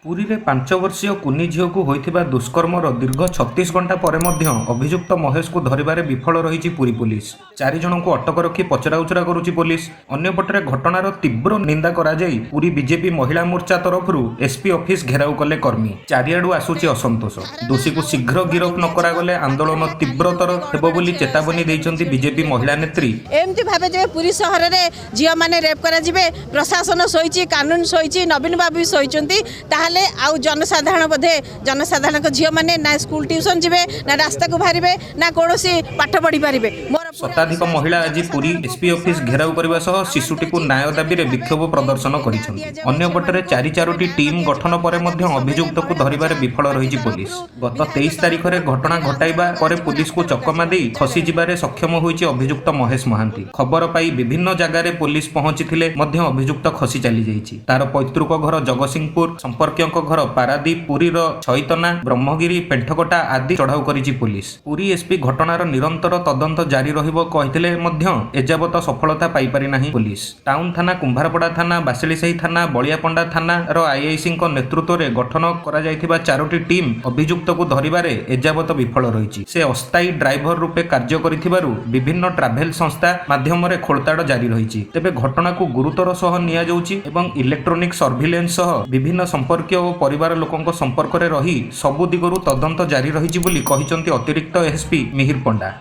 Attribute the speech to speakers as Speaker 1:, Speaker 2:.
Speaker 1: पुरी रे 5 वर्षीय कुनी झील को होइथिबा दुष्कर्मर दीर्घ 36 घंटा पर मध्य अभियुक्त महेश को धरिबारे विफल रही पुरी पुलिस। 4 जन को अटक रखी पचराउचरा करुची पुलिस। अन्यपटे घटनार तीव्र निंदा करा जाई पुरी बीजेपी महिला मोर्चा तरफरु एसपी ऑफिस घेराव कले कर्मी। चारिआडू आसुची असंतोष। दोषी को शीघ्र गिरफ न करा गले आंदोलन तीव्रतर हेबो बोली चेतावनी दैछंती बीजेपी महिला नेत्री।
Speaker 2: एमती भाबे जे पुरी शहर रे झियो माने रेप करा जिवे, प्रशासन सोईची, कानून सोईची, नवीन बाबू सोईचंती, ताहले आउ जनसाधारण बोधे जनसाधारण को झियो माने ना स्कूल ट्यूशन जिवे, ना रास्ता को बाहरिबे, ना कोनोसी पाठ पढ़ी पारिबे।
Speaker 1: शताधिक महिला आज पुरी एसपी ऑफिस घेराव करबा सह शिशुटी को न्याय दाबी रे विक्षोभ प्रदर्शन करिसंती। अन्यपटे 4-4टी टीम गठन पर मध्य अभियुक्त को धरिबारे विफल रही पुलिस। गत 23 तारिख रे घटना घटाइबा पर पुलिस को चकमा देई खसी जिबारे सक्षम होईची अभियुक्त महेश महांती। खबर पाई विभिन्न जगह रे पुलिस पहुंचीथिले मध्य अभियुक्त खसी चली जाईची। तार पैतृक घर जगतसिंहपुर, संपर्कियों घर पारादीप, पुरी छईतना, ब्रह्मगिरी, पेंठकटा आदि चढ़ाऊ करिची पुलिस। पुरी एसपी घटनार निरंतर तदंत जारी रहिबो कहिथिले मध्य एजाबत सफलता पाई पारि नाही पुलिस। टाउन थाना, कुंभारपड़ा थाना, बासिलीसाही थाना, बलियापंडा थाना रो आईआईसी नेतृत्व रे गठन करा जायथिबा 4टी टीम अभियुक्त को धरिबारे एजाबत विफल रहिची। से अस्थायी ड्राइवर रूपे कार्य करिथिबारु विभिन्न ट्राभेल संस्था माध्यम रे खोलताड़ जारी रहिची। तेबे घटना को गुरुतर सह निया जाउची एवं इलेक्ट्रोनिक सर्भिलेंस सह विभिन्न संपर्कीय और परिवार लोकंक संपर्क रे रही सबु दिगरु तदंत जारी रहिची बोली कहिसंती अतिरिक्त एसपी मिहिर पंडा।